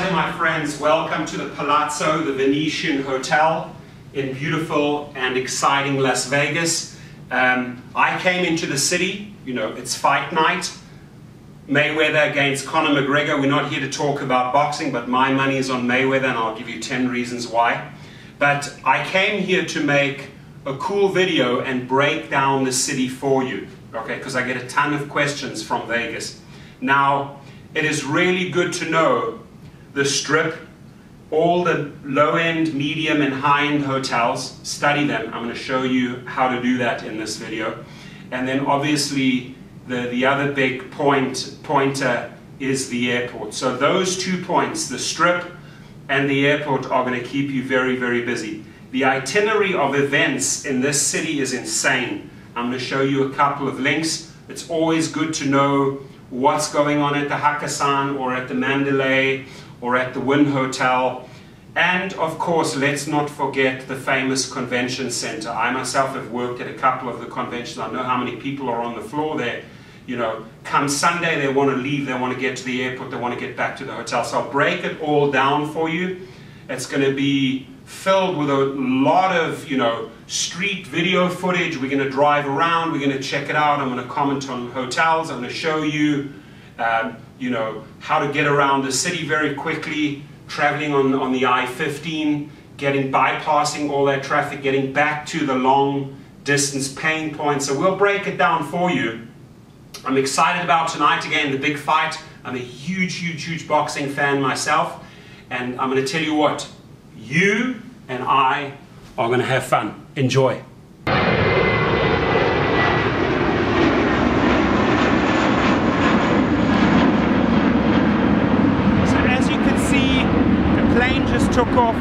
Hi there, my friends. Welcome to the Palazzo, the Venetian Hotel in beautiful and exciting Las Vegas. I came into the city, you know, it's fight night. Mayweather against Conor McGregor. We're not here to talk about boxing, but my money is on Mayweather, and I'll give you 10 reasons why. But I came here to make a cool video and break down the city for you, okay? Because I get a ton of questions from Vegas. Now, it is really good to know the Strip, all the low-end, medium, and high-end hotels. Study them. I'm going to show you how to do that in this video. And then obviously the other big pointer is the airport. So those 2 points, the Strip and the airport, are going to keep you very, very busy. The itinerary of events in this city is insane. I'm going to show you a couple of links. It's always good to know what's going on at the Hakkasan or at the Mandalay or at the Wynn Hotel. And of course, let's not forget the famous convention center. I myself have worked at a couple of the conventions. I know how many people are on the floor there. You know, come Sunday, they want to leave, they want to get to the airport, they want to get back to the hotel. So I'll break it all down for you. It's going to be filled with a lot of, you know, street video footage. We're going to drive around, we're going to check it out. I'm going to comment on hotels. I'm going to show you, you know, how to get around the city very quickly, traveling on the I-15, bypassing all that traffic, getting back to the long distance pain points. So we'll break it down for you. I'm excited about tonight, again, the big fight. I'm a huge, huge, huge boxing fan myself. And I'm going to tell you what, you and I are going to have fun. Enjoy. Took off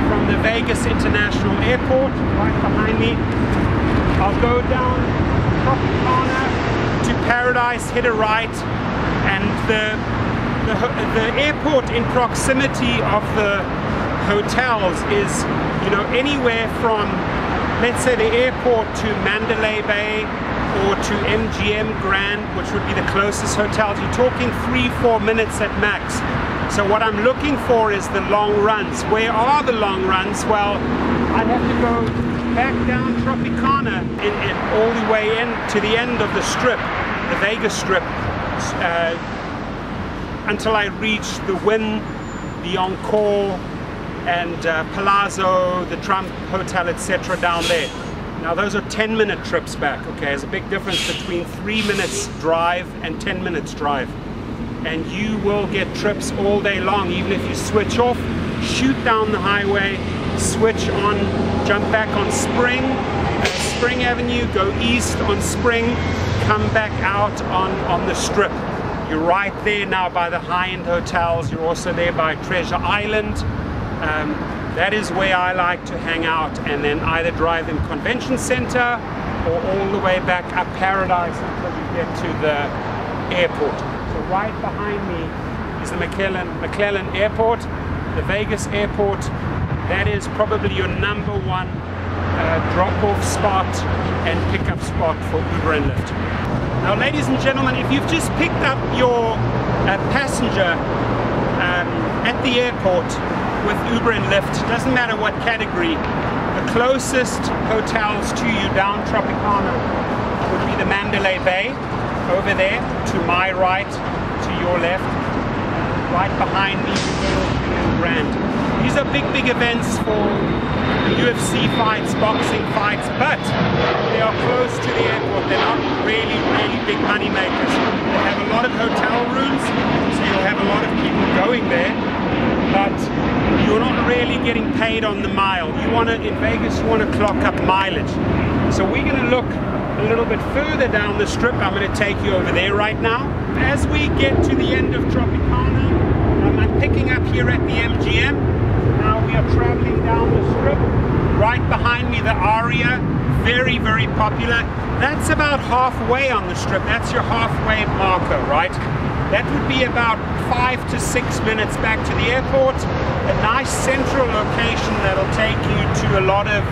from the Vegas International Airport, right behind me. I'll go down Tropicana to Paradise, hit a right, and the airport in proximity of the hotels is, you know, anywhere from, let's say, the airport to Mandalay Bay or to MGM Grand, which would be the closest hotels. You're talking 3-4 minutes at max. So what I'm looking for is the long runs. Where are the long runs? Well, I'd have to go back down Tropicana and all the way in to the end of the Strip, the Vegas Strip, until I reach the Wynn, the Encore, and Palazzo, the Trump Hotel, etc. down there. Now those are 10-minute trips back, okay? There's a big difference between 3 minutes drive and 10 minutes drive. And you will get trips all day long, even if you switch off, shoot down the highway, switch on, jump back on Spring Avenue, go east on Spring, come back out on the Strip. You're right there now by the high-end hotels. You're also there by Treasure Island. That is where I like to hang out, and then either drive in Convention Center or all the way back up Paradise until you get to the airport. Right behind me is the McClellan Airport, the Vegas Airport. That is probably your #1 drop-off spot and pickup spot for Uber and Lyft. Now, ladies and gentlemen, if you've just picked up your passenger at the airport with Uber and Lyft, doesn't matter what category, the closest hotels to you down Tropicana would be the Mandalay Bay, over there, to my right, to your left, right behind me, Grand. These are big, big events for UFC fights, boxing fights, but they are close to the airport. They're not really, really big money makers. They have a lot of hotel rooms, so you'll have a lot of people going there, but you're not really getting paid on the mile. You want to, in Vegas, you want to clock up mileage. So we're going to look a little bit further down the Strip. I'm going to take you over there right now. As we get to the end of Tropicana, I'm picking up here at the MGM. Now we are traveling down the Strip. Right behind me, the Aria, very, very popular. That's about halfway on the Strip. That's your halfway marker, right? That would be about 5 to 6 minutes back to the airport. A nice central location that'll take you to a lot of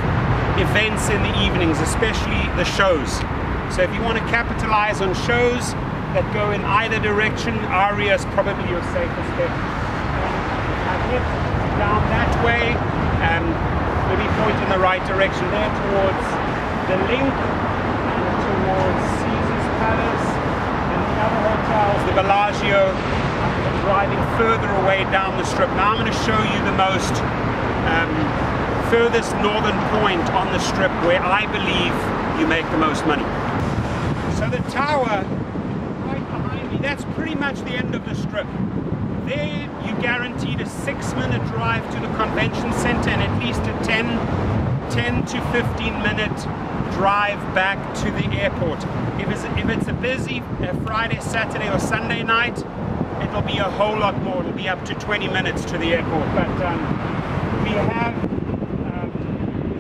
events in the evenings, especially the shows. So if you want to capitalize on shows that go in either direction, Aria is probably your safest bet. it down that way. Let me point in the right direction there towards the Link, towards Caesar's Palace, and the other hotels, the Bellagio, driving further away down the strip. Now I'm going to show you the most furthest northern point on the strip where I believe you make the most money. So the tower right behind me, that's pretty much the end of the strip. There you guaranteed a 6-minute drive to the convention center and at least a 10 to 15-minute drive back to the airport. If it's a busy Friday, Saturday or Sunday night, it'll be a whole lot more. It'll be up to 20 minutes to the airport. But we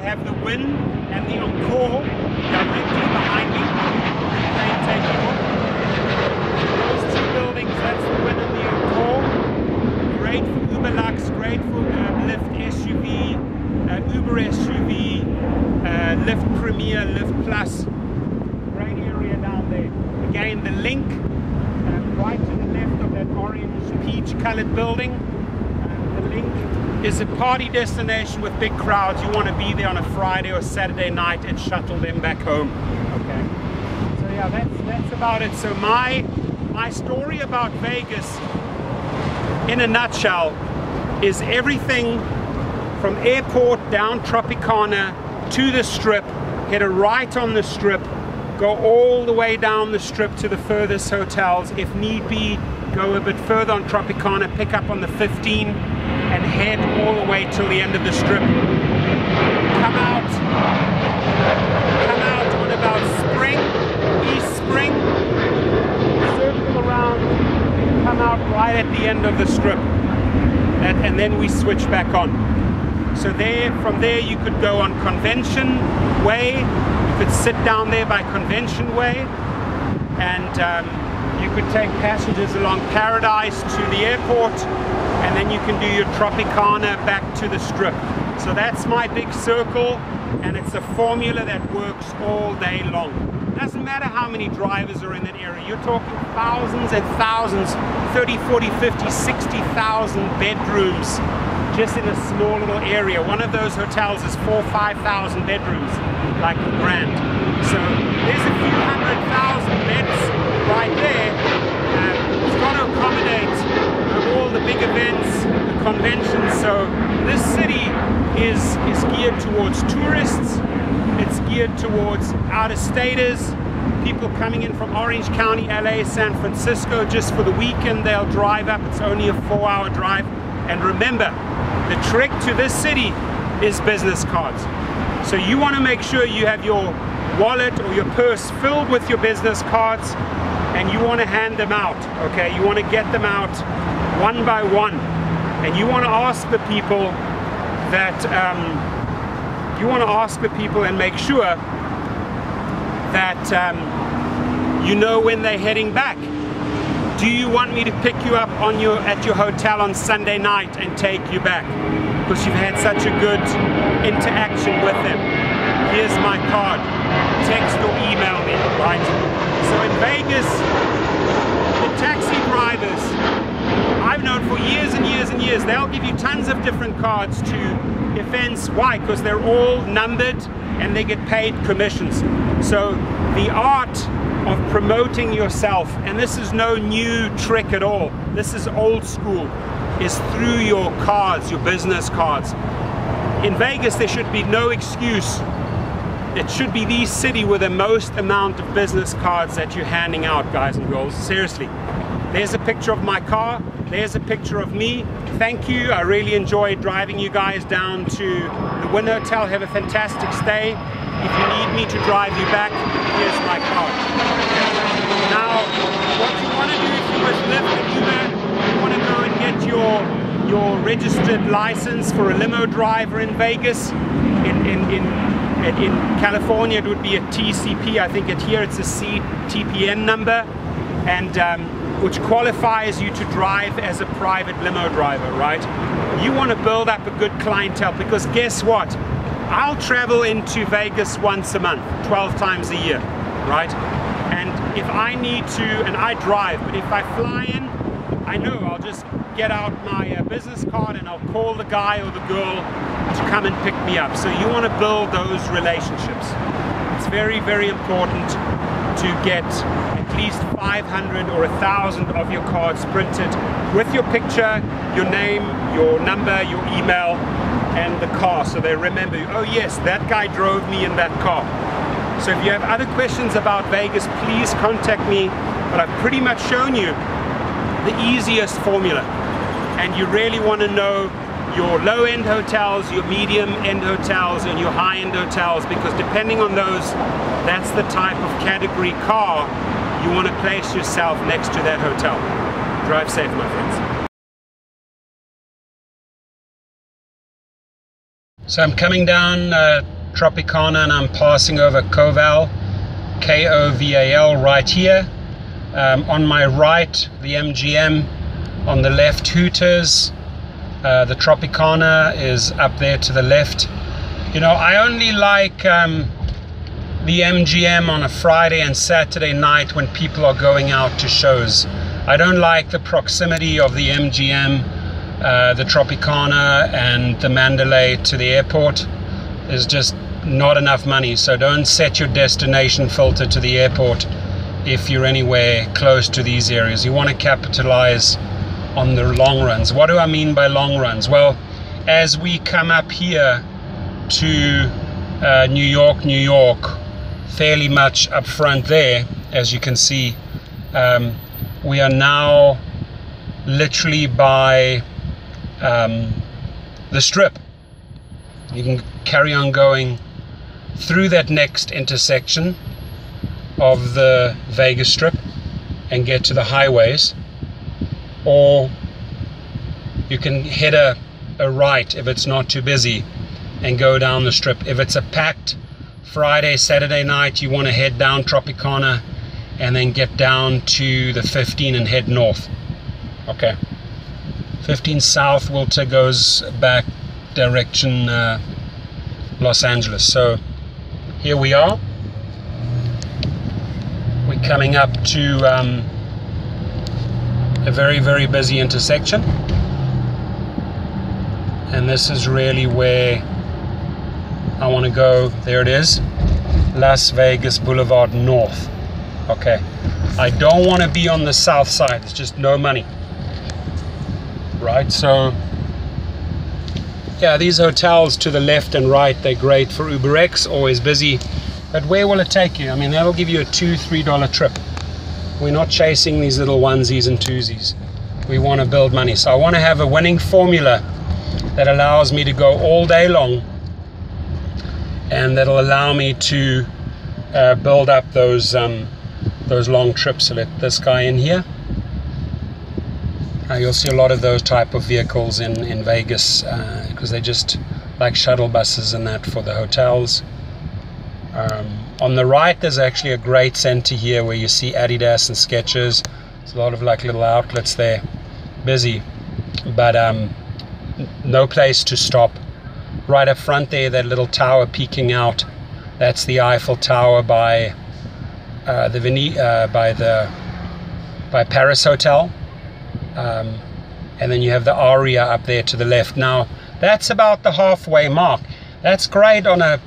have the Wynn and the Encore directly behind me. Plane taking off. Those two buildings, that's the Wynn and the Encore. Great for Uber Lux, great for Lyft SUV, Uber SUV, Lyft Premier, Lyft Plus. Great area down there. Again, the Link, right to the left of that orange peach colored building. The Link is a party destination with big crowds. You want to be there on a Friday or Saturday night and shuttle them back home. Okay. So yeah, that's about it. So my story about Vegas in a nutshell is everything from airport down Tropicana to the strip, hit a right on the strip, go all the way down the strip to the furthest hotels. If need be, go a bit further on Tropicana, pick up on the 15 and head all the way till the end of the strip. Come out on about East Spring, circle around, come out right at the end of the strip, and then we switch back on. So from there you could go on Convention Way, you could sit down there by Convention Way, and you could take passengers along Paradise to the airport, and then you can do your Tropicana back to the strip. So that's my big circle, and it's a formula that works all day long. Doesn't matter how many drivers are in that area. You're talking thousands and thousands, 30, 40, 50, 60,000 bedrooms just in a small little area. One of those hotels is 4,000 or 5,000 bedrooms, like the Grand. So there's a few 100,000 beds right there. It's got to accommodate all the big events, the conventions. So this city is geared towards tourists. It's geared towards out-of-staters, people coming in from Orange County, LA, San Francisco just for the weekend. They'll drive up. It's only a 4-hour drive. And remember, the trick to this city is business cards. So you want to make sure you have your wallet or your purse filled with your business cards, and you want to hand them out, okay? You want to get them out one by one, and you want to ask the people that and make sure that you know when they're heading back. Do you want me to pick you up at your hotel on Sunday night and take you back because you've had such a good interaction with them? Here's my card. Text or email me, right? So in Vegas, the taxi drivers, I've known for years and years and years, they'll give you tons of different cards to events. Why? Because they're all numbered and they get paid commissions. So the art of promoting yourself, and this is no new trick at all, this is old school, is through your cards, your business cards. In Vegas, there should be no excuse. It should be the city with the most amount of business cards that you're handing out, guys and girls. Seriously. There's a picture of my car. There's a picture of me. Thank you. I really enjoyed driving you guys down to the Wynn Hotel. Have a fantastic stay. If you need me to drive you back, here's my card. Now, what you want to do if you're with Lyft and Uber, you want to go and get your registered license for a limo driver in Vegas. In California, it would be a TCP. I think here it's a CTPN number, and which qualifies you to drive as a private limo driver, right? You want to build up a good clientele, because guess what? I'll travel into Vegas once a month, 12 times a year, right? And if I need to, and I drive, but if I fly in, I know I'll just get out my business card and I'll call the guy or the girl to come and pick me up. So you want to build those relationships. It's very, very important to get at least 500 or 1,000 of your cards printed with your picture, your name, your number, your email, and the car, so they remember you. Oh yes, that guy drove me in that car. So if you have other questions about Vegas, please contact me, but I've pretty much shown you the easiest formula. And you really want to know your low-end hotels, your medium-end hotels, and your high-end hotels, because depending on those, that's the type of category car you want to place yourself next to that hotel. Drive safe, my friends. So I'm coming down Tropicana and I'm passing over Koval, K-O-V-A-L, right here. On my right, the MGM. On the left, Hooters. The Tropicana is up there to the left. You know, I only like the MGM on a Friday and Saturday night when people are going out to shows. I don't like the proximity of the MGM, the Tropicana and the Mandalay to the airport. There's just not enough money, so don't set your destination filter to the airport if you're anywhere close to these areas. You want to capitalize on the long runs. What do I mean by long runs? Well, as we come up here to New York, fairly much up front there, as you can see, we are now literally by the Strip. You can carry on going through that next intersection of the Vegas Strip and get to the highways, or you can hit a right if it's not too busy and go down the Strip. If it's a packed Friday, Saturday night, you want to head down Tropicana and then get down to the 15 and head north. Okay, 15 south goes back direction Los Angeles. So here we are. We're coming up to a very, very busy intersection, and this is really where I want to go. There it is, Las Vegas Boulevard North. Okay, I don't want to be on the south side, it's just no money, right? So yeah, these hotels to the left and right, they're great for UberX, always busy, but where will it take you? I mean, that'll give you a $2-3 trip. We're not chasing these little onesies and twosies. We want to build money. So I want to have a winning formula that allows me to go all day long, and that'll allow me to build up those long trips. So let this guy in here. You'll see a lot of those type of vehicles in Vegas because they're just like shuttle buses and that for the hotels. On the right, there's actually a great center here where you see Adidas and Skechers. There's a lot of like little outlets there, busy, but no place to stop. Right up front there, that little tower peeking out, that's the Eiffel Tower by Paris Hotel, and then you have the Aria up there to the left. Now that's about the halfway mark. That's great on a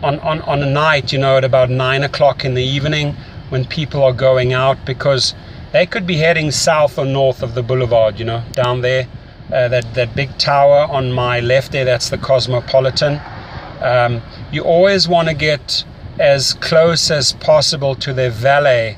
night, you know, at about 9 o'clock in the evening when people are going out, because they could be heading south or north of the boulevard, you know, down there. That big tower on my left there, that's the Cosmopolitan. You always want to get as close as possible to their valet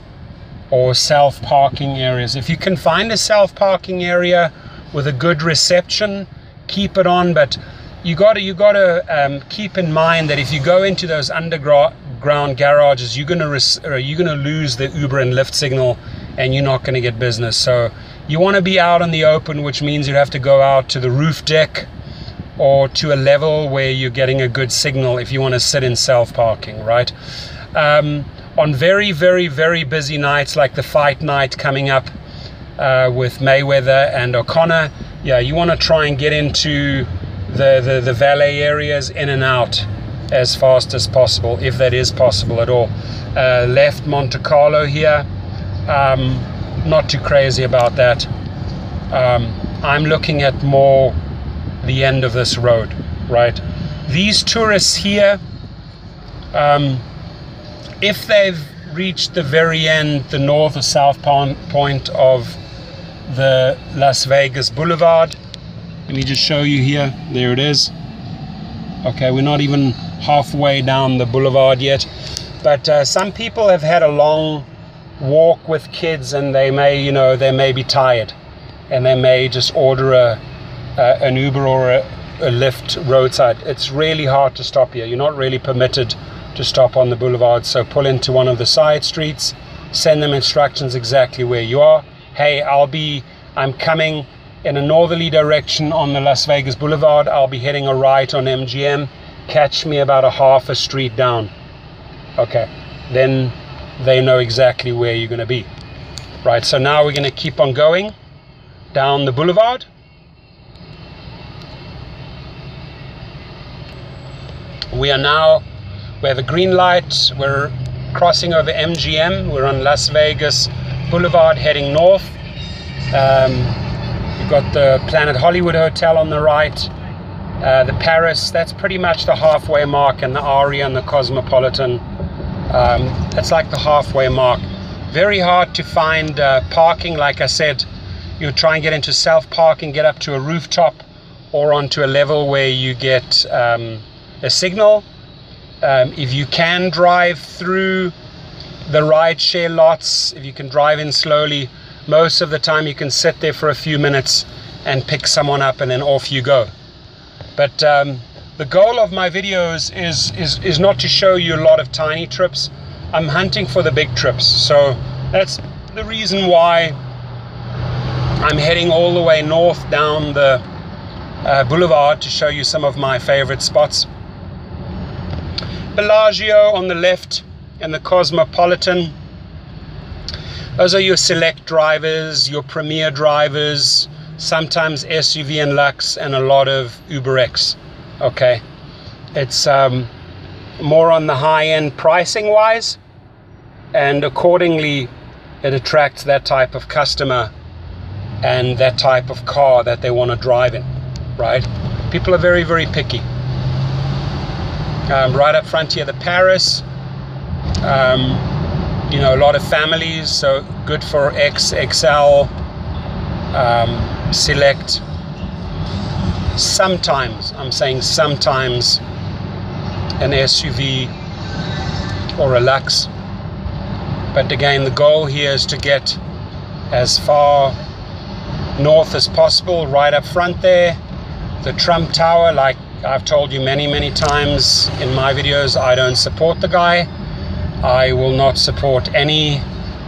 or self-parking areas. If you can find a self-parking area with a good reception, keep it on, but you got to keep in mind that if you go into those underground garages, you're gonna lose the Uber and Lyft signal, and you're not going to get business. So you want to be out in the open, which means you have to go out to the roof deck or to a level where you're getting a good signal if you want to sit in self-parking, right? On very, very, very busy nights like the fight night coming up with Mayweather and Conor, yeah, you want to try and get into the valet areas, in and out as fast as possible, if that is possible at all. Left Monte Carlo here, not too crazy about that. I'm looking at more the end of this road, right? These tourists here, if they've reached the very end, the north or south point of the Las Vegas Boulevard, let me just show you here. There it is. Okay, we're not even halfway down the boulevard yet, but some people have had a long walk with kids, and they may, you know, they may be tired, and they may just order an Uber or a Lyft roadside. It's really hard to stop here. You're not really permitted to stop on the boulevard, so pull into one of the side streets, send them instructions exactly where you are. Hey, I'm coming in a northerly direction on the Las Vegas Boulevard. I'll be heading a right on MGM. Catch me about a half a street down. Okay, then they know exactly where you're going to be. Right, so now we're going to keep on going down the boulevard. We have a green light. We're crossing over MGM. We're on Las Vegas Boulevard heading north. We've got the Planet Hollywood Hotel on the right, the Paris, that's pretty much the halfway mark, and the Aria and the Cosmopolitan, that's like the halfway mark. Very hard to find parking. Like I said, you try and get into self-parking, get up to a rooftop or onto a level where you get a signal. If you can drive through the rideshare lots, if you can drive in slowly, most of the time you can sit there for a few minutes and pick someone up, and then off you go. But the goal of my videos is not to show you a lot of tiny trips. I'm hunting for the big trips, so that's the reason why I'm heading all the way north down the boulevard to show you some of my favorite spots. Bellagio on the left and the Cosmopolitan, those are your select drivers, your premier drivers, sometimes SUV and Lux, and a lot of UberX. Okay, it's more on the high end pricing wise, and accordingly it attracts that type of customer and that type of car that they want to drive in, right? People are very, very picky. Right up front here, the Paris, you know, a lot of families, so good for XXL, select. Sometimes, I'm saying sometimes, an SUV or a Lux. But again, the goal here is to get as far north as possible. Right up front there, the Trump Tower, like I've told you many, many times in my videos, I don't support the guy. I will not support any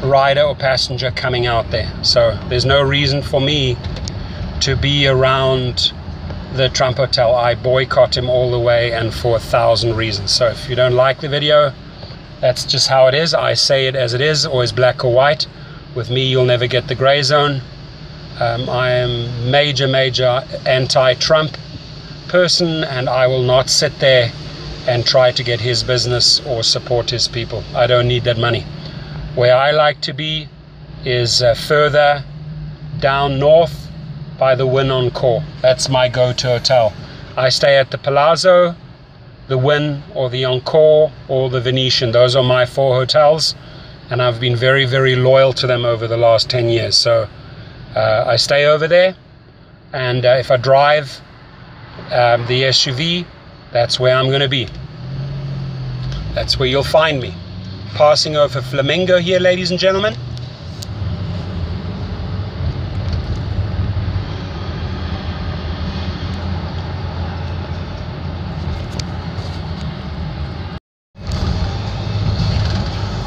rider or passenger coming out there. So there's no reason for me to be around the Trump Hotel. I boycott him all the way, and for 1,000 reasons. So if you don't like the video, that's just how it is. I say it as it is, always black or white. With me, you'll never get the gray zone. I am major anti-Trump person, and I will not sit there and try to get his business or support his people. I don't need that money. Where I like to be is further down north by the Wynn Encore. That's my go-to hotel. I stay at the Palazzo, the Wynn, or the Encore, or the Venetian. Those are my 4 hotels, and I've been very, very loyal to them over the last 10 years. So I stay over there, and if I drive the SUV, that's where I'm going to be. That's where you'll find me. Passing over Flamingo here, ladies and gentlemen.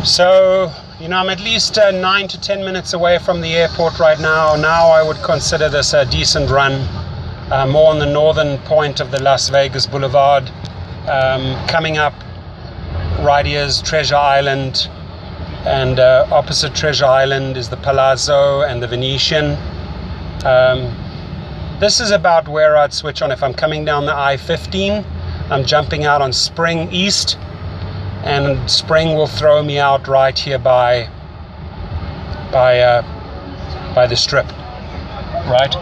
So, you know, I'm at least 9 to 10 minutes away from the airport right now. Now I would consider this a decent run. More on the northern point of the Las Vegas Boulevard. Coming up right here is Treasure Island, and opposite Treasure Island is the Palazzo and the Venetian. This is about where I'd switch on if I'm coming down the I-15. I'm jumping out on Spring East, and Spring will throw me out right here by the Strip, right?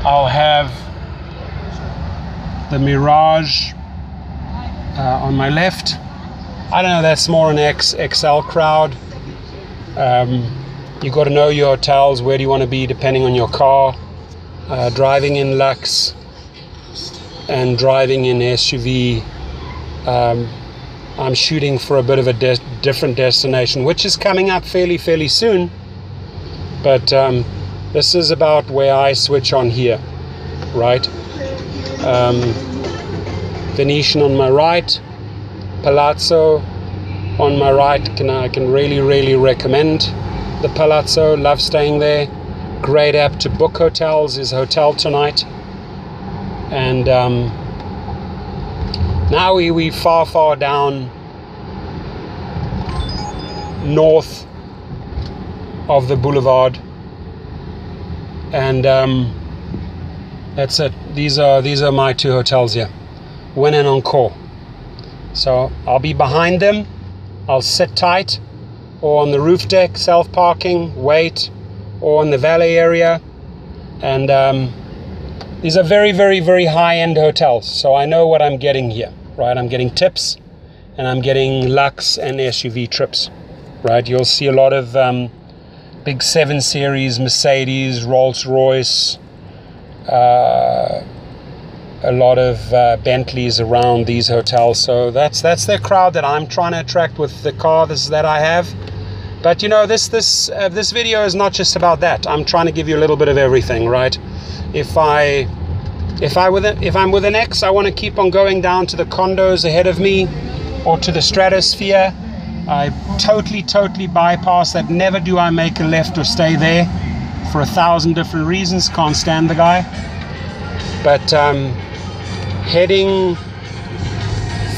I'll have the Mirage on my left. I don't know, that's more an XL crowd. You've got to know your hotels, where do you want to be depending on your car. Driving in Lux and driving in SUV, I'm shooting for a bit of a different destination, which is coming up fairly soon. But this is about where I switch on here, right? Venetian on my right, Palazzo on my right. I can really recommend the Palazzo. Love staying there. Great app to book hotels. Is Hotel Tonight. And now we far down north of the boulevard, and that's it. These are my two hotels here, Wynn and Encore. So I'll be behind them. I'll sit tight, or on the roof deck, self-parking, wait, or in the valet area. And these are very high-end hotels, so I know what I'm getting here, right? I'm getting tips, and I'm getting Lux and SUV trips, right? You'll see a lot of big 7 Series, Mercedes, Rolls-Royce, a lot of Bentleys around these hotels. So that's the crowd that I'm trying to attract with the car that I have. But you know, this video is not just about that. I'm trying to give you a little bit of everything, right? If I'm with an X, I want to keep on going down to the condos ahead of me, or to the stratosphere. I totally bypass that. Never do I make a left or stay there, for 1,000 different reasons. Can't stand the guy. But heading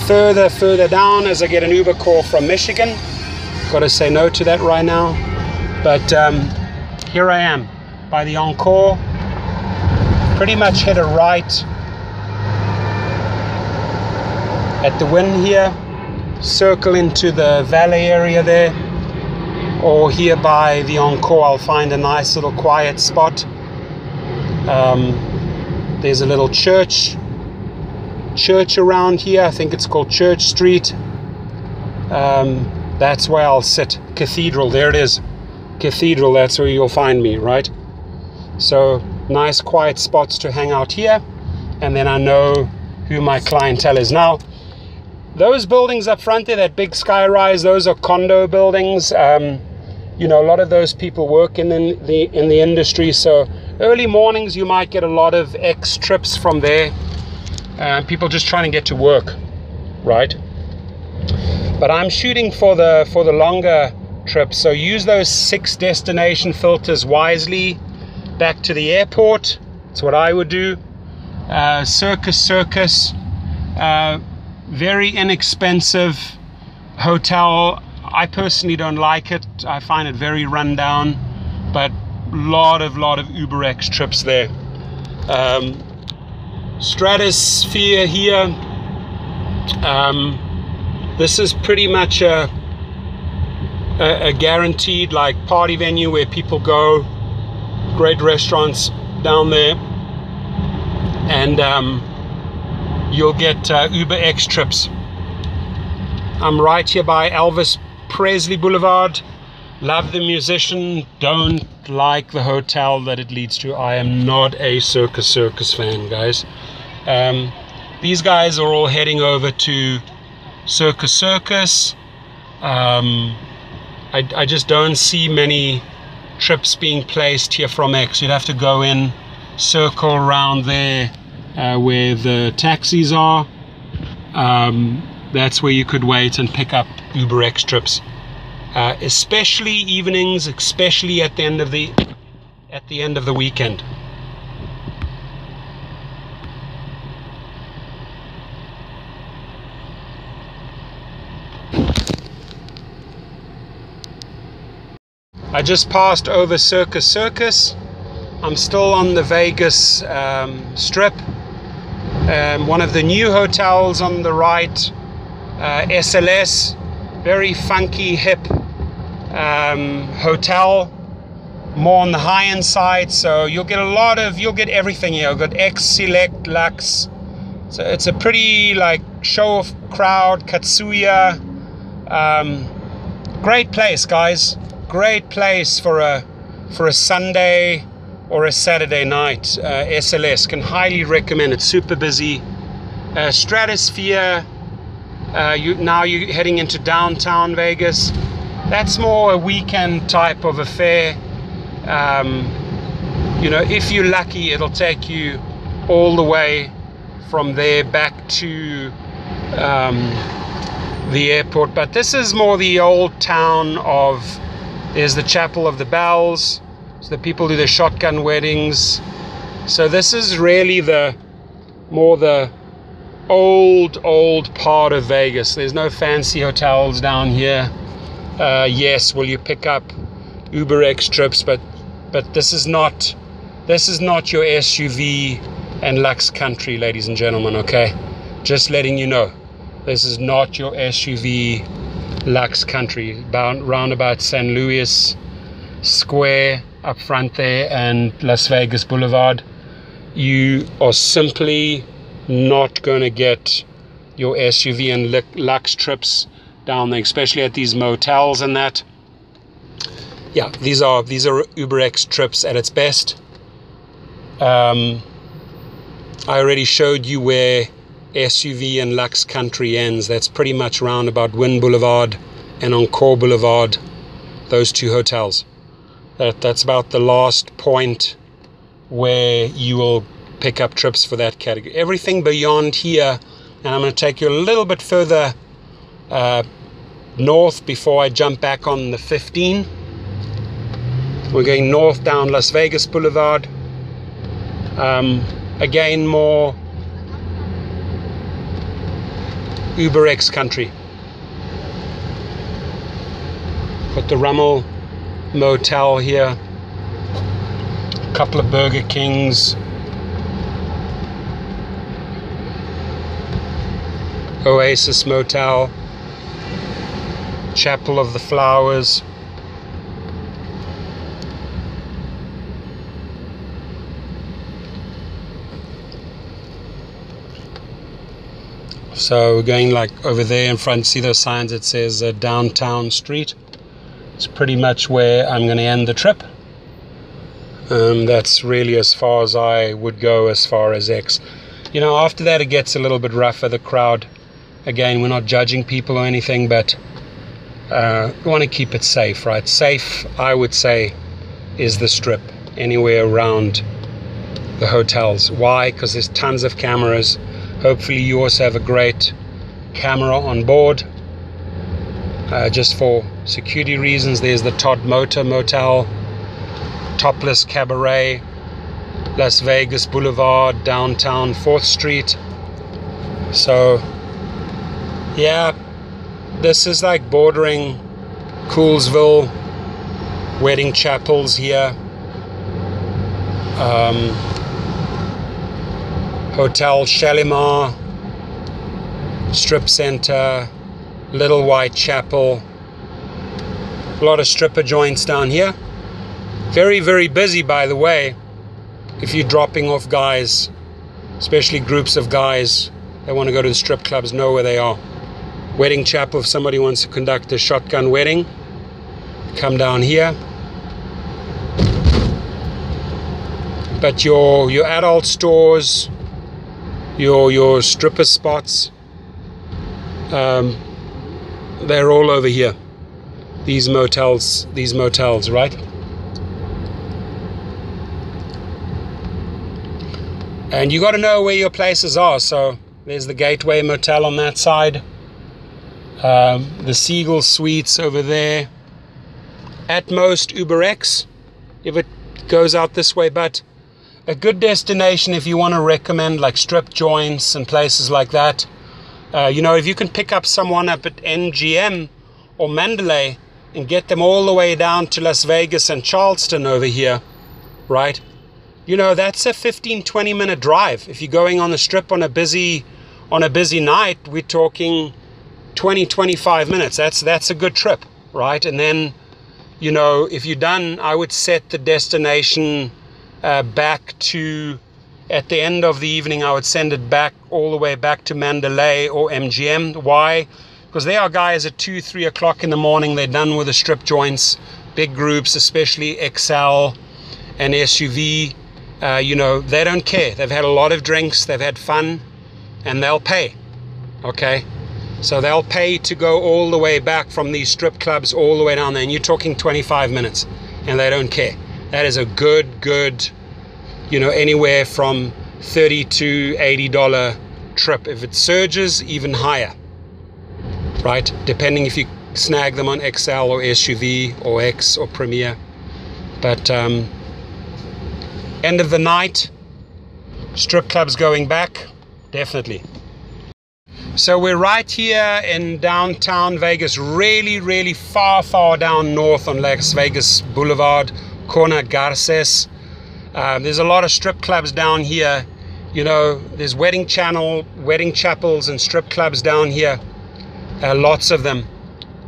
further down as I get an Uber call from Michigan. Got to say no to that right now. But here I am by the Encore. Pretty much hit a right at the Wynn here, circle into the valet area there, or here by the Encore I'll find a nice little quiet spot. There's a little church around here. I think it's called Church Street. That's where I'll sit. Cathedral, there it is. Cathedral, that's where you'll find me, right? So nice quiet spots to hang out here, and then I know who my clientele is. Now, those buildings up front there, that big sky rise, those are condo buildings. You know, a lot of those people work in the industry, so early mornings you might get a lot of X trips from there. People just trying to get to work, right? But I'm shooting for the longer trips, so use those 6 destination filters wisely. Back to the airport, that's what I would do. Circus, very inexpensive hotel. I personally don't like it. I find it very run down, but lot of UberX trips there. Stratosphere here. This is pretty much a guaranteed like party venue where people go. Great restaurants down there, and you'll get UberX trips. I'm right here by Elvis Presley Boulevard. Love the musician, don't like the hotel that it leads to. I am not a circus fan, guys. These guys are all heading over to Circus. I just don't see many trips being placed here from X. You'd have to go in, circle around there where the taxis are. That's where you could wait and pick up UberX trips, especially evenings, especially at the end of the weekend. I just passed over Circus. I'm still on the Vegas Strip. One of the new hotels on the right, SLS, very funky, hip hotel. more on the high-end side, so you'll get everything here. You'll get X, Select, Lux. So it's a pretty like show-off crowd, Katsuya. Great place, guys. Great place for a Sunday or a Saturday night. SLS, can highly recommend it. Super busy. Stratosphere. Now you're heading into downtown Vegas. That's more a weekend type of affair. You know, if you're lucky, it'll take you all the way from there back to the airport. But this is more the old town of, there's the Chapel of the Bells, so the people do the shotgun weddings. So this is really the old part of Vegas. There's no fancy hotels down here. Yes, will you pick up UberX trips, but this is not your SUV and Lux country, ladies and gentlemen, okay? Just letting you know, this is not your SUV Lux country. Round about San Luis Square up front there and Las Vegas Boulevard, you are simply not going to get your SUV and Lux trips down there, especially at these motels and that. Yeah, these are UberX trips at its best. I already showed you where SUV and Lux country ends. That's pretty much round about Wynn Boulevard and Encore Boulevard, those two hotels. That's about the last point where you will pick up trips for that category. Everything beyond here, and I'm going to take you a little bit further north before I jump back on the 15. We're going north down Las Vegas Boulevard. Again, more UberX country. Got the Rummel Motel here, a couple of Burger Kings, Oasis Motel, Chapel of the Flowers. So we're going like over there in front, see those signs that says Downtown Street. It's pretty much where I'm going to end the trip. That's really as far as I would go as far as X. You know, after that it gets a little bit rougher, the crowd. Again, we're not judging people or anything, but we want to keep it safe, right? Safe, I would say, is the Strip, anywhere around the hotels. Why? Because there's tons of cameras. Hopefully you also have a great camera on board. Just for security reasons, there's the Todd Motor Motel, Topless Cabaret, Las Vegas Boulevard, downtown 4th Street. So yeah, this is like bordering Coolsville, wedding chapels here, Hotel Shalimar, Strip Center, Little White Chapel. A lot of stripper joints down here. Very, very busy, by the way, if you're dropping off guys, especially groups of guys that want to go to the strip clubs, know where they are. Wedding chapel, if somebody wants to conduct a shotgun wedding, come down here. But your adult stores, your stripper spots, they're all over here. These motels, right? And you got to know where your places are. So there's the Gateway Motel on that side, the Seagull Suites over there. At most UberX, if it goes out this way. But a good destination if you want to recommend like strip joints and places like that. You know, if you can pick up someone up at NGM or Mandalay and get them all the way down to Las Vegas and Charleston over here, right? You know, that's a 15-20 minute drive. If you're going on the strip on a busy night, we're talking 20-25 minutes. That's a good trip, right? And then you know, if you're done, I would set the destination back to, at the end of the evening, I would send it back all the way back to Mandalay or MGM. Why? Because there are guys at 2, 3 o'clock in the morning, they're done with the strip joints, big groups, especially XL and SUV. You know, they don't care. They've had a lot of drinks, they've had fun, and they'll pay. Okay? So they'll pay to go all the way back from these strip clubs all the way down there. And you're talking 25 minutes, and they don't care. That is a good, you know, anywhere from $30 to $80 trip. If it surges, even higher. Right? Depending if you snag them on XL or SUV or X or Premier. But end of the night, strip clubs going back, definitely. So we're right here in downtown Vegas, really far down north on Las Vegas Boulevard, Corner Garces. There's a lot of strip clubs down here. You know, there's wedding chapels and strip clubs down here. Lots of them.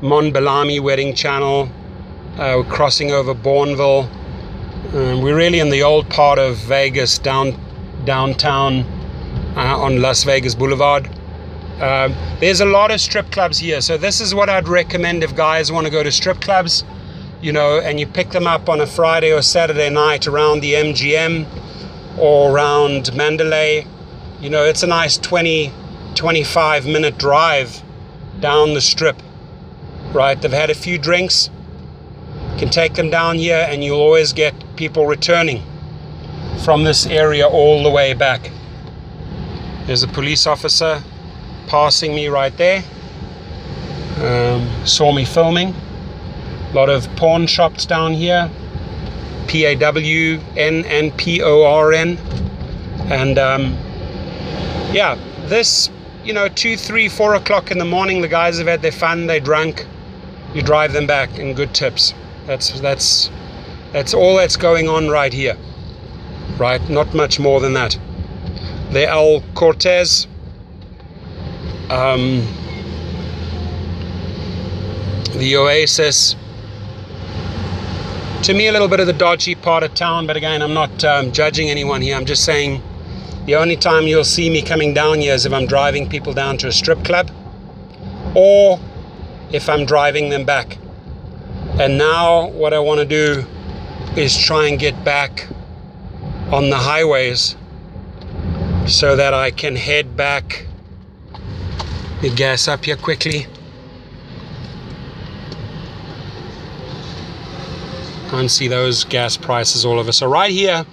Mon Bellamy Wedding Channel. We're crossing over Bourneville. We're really in the old part of Vegas, downtown on Las Vegas Boulevard. There's a lot of strip clubs here, so this is what I'd recommend if guys want to go to strip clubs, you know, and you pick them up on a Friday or Saturday night around the MGM or around Mandalay. You know, it's a nice 20-25 minute drive down the strip, right? They've had a few drinks, can take them down here, and you'll always get people returning from this area all the way back. There's a police officer passing me right there. Saw me filming. A lot of pawn shops down here. PAWN and PORN. And yeah, this, you know, 2, 3, 4 o'clock in the morning, the guys have had their fun, they drunk, you drive them back, and good tips. That's all that's going on right here, right? Not much more than that. The El Cortez, the Oasis. To me, a little bit of the dodgy part of town, but again, I'm not judging anyone here. I'm just saying the only time you'll see me coming down here is if I'm driving people down to a strip club, or if I'm driving them back. And now what I want to do is try and get back on the highways so that I can head back. Let me gas up here quickly. Can't see those gas prices all over. So right here,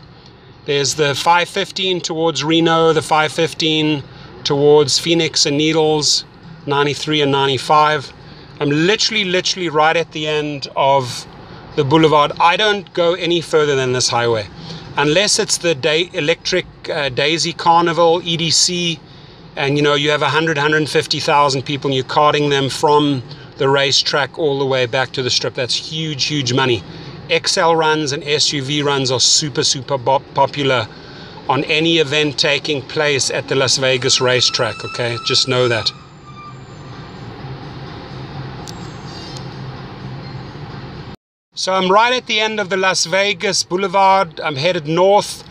there's the 515 towards Reno, the 515 towards Phoenix and Needles, 93 and 95. I'm literally right at the end of the boulevard. I don't go any further than this highway unless it's the electric Daisy Carnival, EDC, and you know, you have 150,000 people and you're carting them from the racetrack all the way back to the strip. That's huge money. XL runs and SUV runs are super popular on any event taking place at the Las Vegas racetrack. Okay, just know that. So I'm right at the end of the Las Vegas Boulevard. I'm headed north.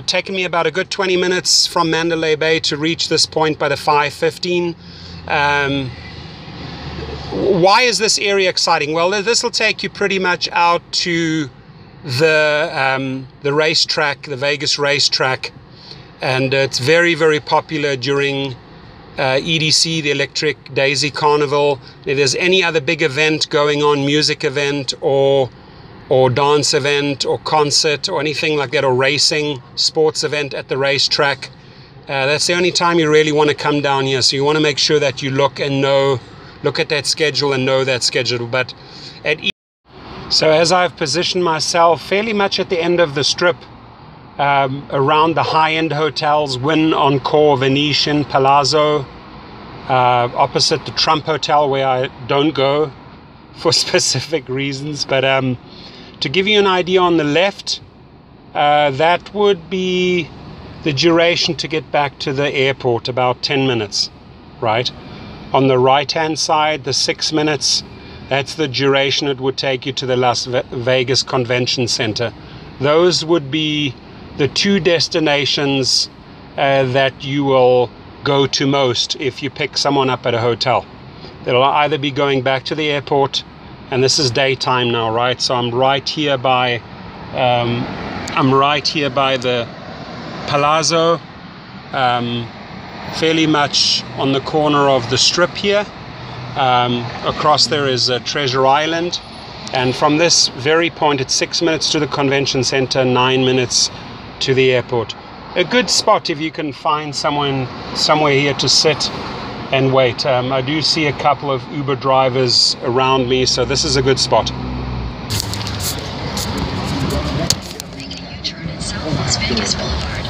Taking me about a good 20 minutes from Mandalay Bay to reach this point by the 515. Why is this area exciting? Well, this will take you pretty much out to the racetrack, the Vegas racetrack, and it's very popular during EDC, the Electric Daisy Carnival. If there's any other big event going on, music event or dance event or concert or anything like that, or racing, sports event at the racetrack, that's the only time you really want to come down here. So you want to make sure that you look at that schedule and know that schedule. But so as I've positioned myself fairly much at the end of the strip, around the high-end hotels, Wynn, Encore, Venetian, Palazzo, opposite the Trump Hotel, where I don't go for specific reasons. But to give you an idea, on the left, that would be the duration to get back to the airport, about 10 minutes, right? On the right-hand side, the 6 minutes. That's the duration it would take you to the Las Vegas Convention Center. Those would be the two destinations that you will go to most if you pick someone up at a hotel. They'll either be going back to the airport, and this is daytime now, right? So I'm right here by the Palazzo, fairly much on the corner of the Strip here. Across there is Treasure Island, and from this very point it's 6 minutes to the convention center, 9 minutes to the airport. A good spot if you can find somewhere here to sit and wait. I do see a couple of Uber drivers around me, so this is a good spot. Making a U-turn at South Las Vegas Boulevard.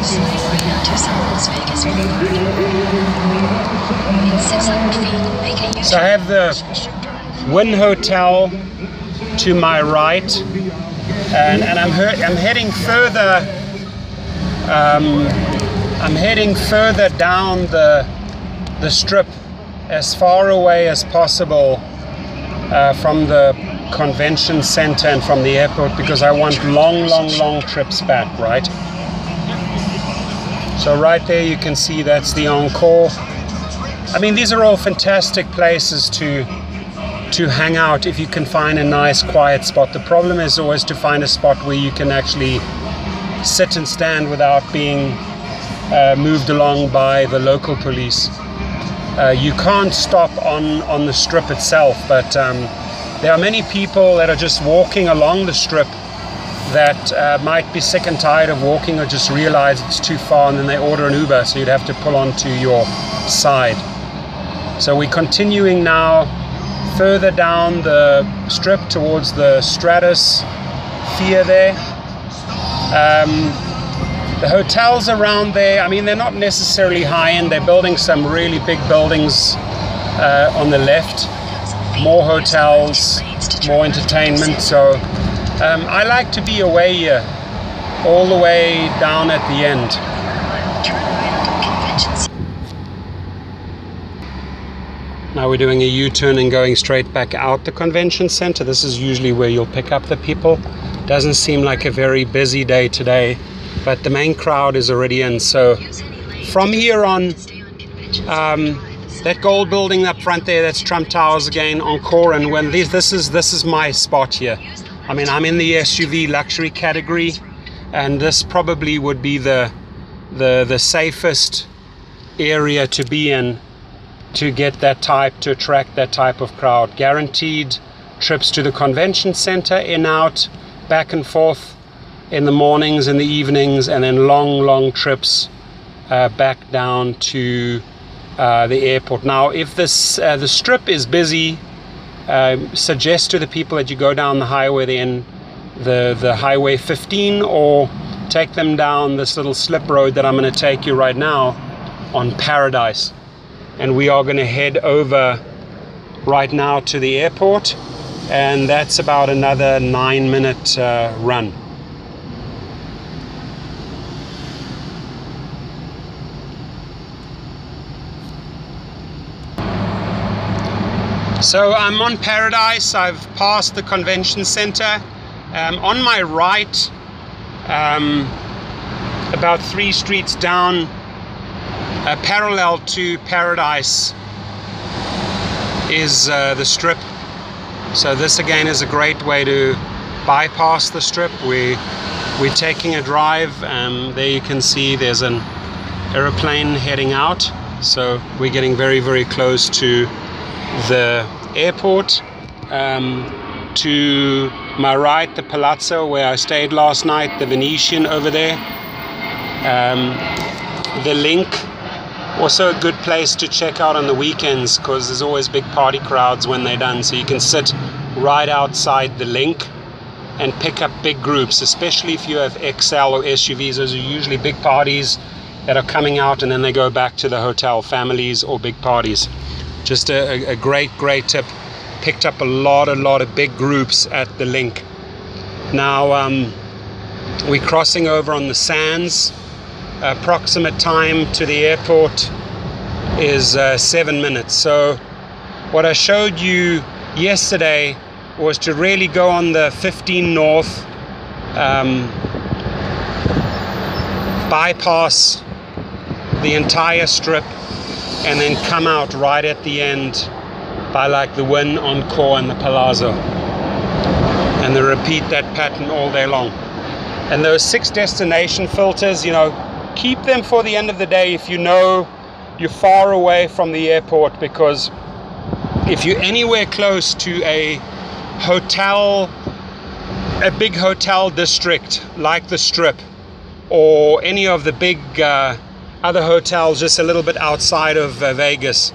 Slowing down to South Las Vegas Boulevard. In 600 feet, make a U-turn. So I have the Wynn Hotel to my right, and I'm heading further. I'm heading further down the Strip, as far away as possible from the convention center and from the airport, because I want long trips back, right? So right there you can see that's the Encore. I mean, these are all fantastic places to hang out if you can find a nice quiet spot. The problem is always to find a spot where you can actually sit and stand without being moved along by the local police. You can't stop on the Strip itself, but there are many people that are just walking along the Strip that might be sick and tired of walking, or just realize it's too far, and then they order an Uber, so you'd have to pull onto your side. So we're continuing now further down the Strip towards the Stratosphere there. The hotels around there, I mean, they're not necessarily high-end. They're building some really big buildings on the left. More hotels, more entertainment. So I like to be away here, all the way down at the end. Now we're doing a U-turn and going straight back out the convention center. This is usually where you'll pick up the people. Doesn't seem like a very busy day today, but the main crowd is already in. So from here on, that gold building up front there, that's Trump Towers again, Encore, and when this is my spot here. I mean, I'm in the SUV luxury category, and this probably would be the safest area to be in to get that type, to attract that type of crowd. Guaranteed trips to the convention center, in, out, back and forth in the mornings and the evenings, and then long trips back down to the airport. Now, if this the Strip is busy, suggest to the people that you go down the highway, then the Highway 15, or take them down this little slip road that I'm going to take you right now on Paradise. And we are going to head over right now to the airport, and that's about another 9-minute run. So I'm on Paradise. I've passed the convention center. On my right, about 3 streets down, parallel to Paradise, is the Strip. So this again is a great way to bypass the Strip. We're taking a drive. There you can see there's an aeroplane heading out. So we're getting very close to the airport. To my right, the Palazzo where I stayed last night, the Venetian over there. The Link, also a good place to check out on the weekends, because there's always big party crowds when they're done. So you can sit right outside the Link and pick up big groups, especially if you have XL or SUVs. Those are usually big parties that are coming out, and then they go back to the hotel, families or big parties. Just a great tip. Picked up a lot of big groups at the Link. Now we're crossing over on the sands. Approximate time to the airport is 7 minutes. So what I showed you yesterday was to really go on the 15 north, bypass the entire strip, and then come out right at the end by like the Wynn, Encore, and the Palazzo, and then repeat that pattern all day long. And those 6 destination filters, you know, keep them for the end of the day if you know you're far away from the airport, because if you're anywhere close to a hotel, a big hotel district like the Strip, or any of the big other hotels just a little bit outside of Vegas,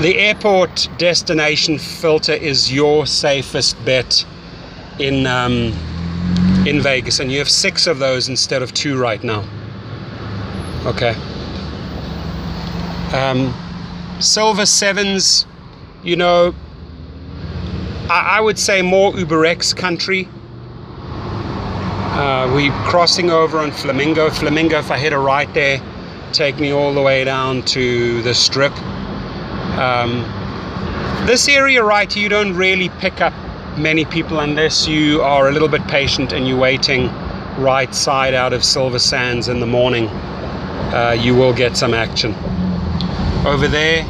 the airport destination filter is your safest bet in Vegas, and you have 6 of those instead of 2 right now. Okay. Silver 7s, you know, I would say more UberX country. We're crossing over on Flamingo. Flamingo, if I hit a right there, take me all the way down to the Strip. This area right here, you don't really pick up many people unless you are a little bit patient and you're waiting right side out of Silver Sands in the morning. You will get some action. Over there,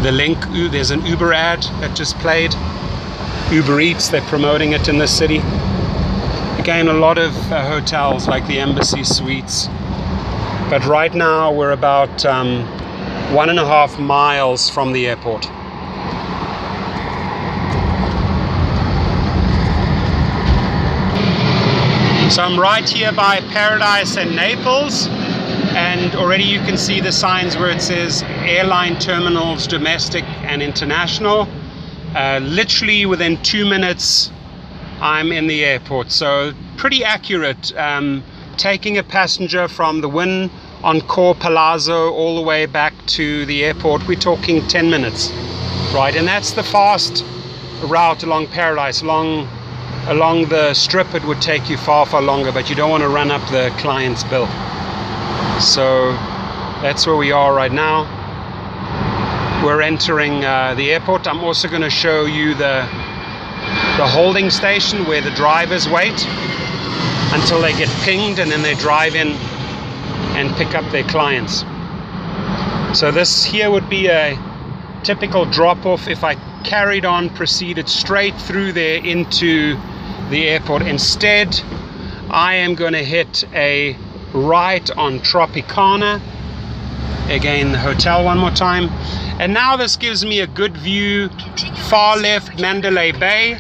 the link, there's an Uber ad that just played. Uber Eats, they're promoting it in the city. Again, a lot of hotels like the Embassy Suites. But right now we're about 1.5 miles from the airport. So I'm right here by Paradise and Naples, and already you can see the signs where it says airline terminals, domestic and international. Literally within 2 minutes I'm in the airport, so pretty accurate. Taking a passenger from the Wynn, Encore, Palazzo all the way back to the airport, we're talking 10 minutes, right? And that's the fast route along Paradise. Along the Strip it would take you far longer, but you don't want to run up the client's bill. So that's where we are right now. We're entering the airport. I'm also going to show you the holding station where the drivers wait until they get pinged, and then they drive in and pick up their clients. So this here would be a typical drop-off if I carried on, proceeded straight through there into the airport. Instead, I am going to hit a right on Tropicana. Again, the hotel one more time. And now this gives me a good view. Far left, Mandalay Bay.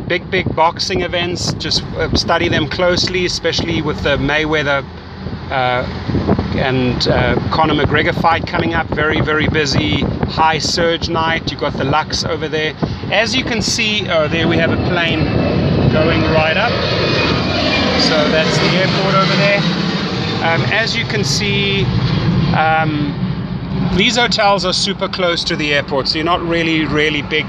Big boxing events. Just study them closely, especially with the Mayweather and Conor McGregor fight coming up. Very busy, high surge night. You've got the Lux over there. As you can see, there we have a plane going right up. So that's the airport over there. As you can see, these hotels are super close to the airport, so you're not really big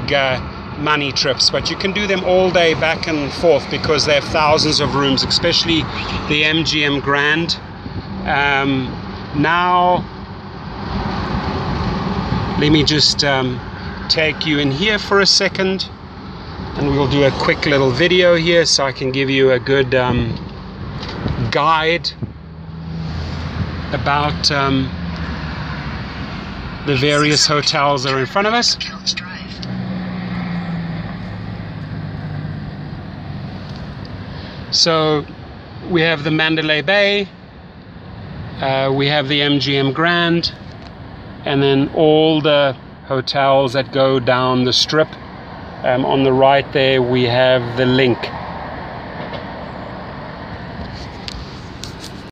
money trips, but you can do them all day back and forth because they have thousands of rooms, especially the MGM Grand. Now let me just take you in here for a second, and we'll do a quick little video here so I can give you a good guide about the various hotels that are in front of us. So we have the Mandalay Bay, we have the MGM Grand, and then all the hotels that go down the Strip. On the right there we have the Link.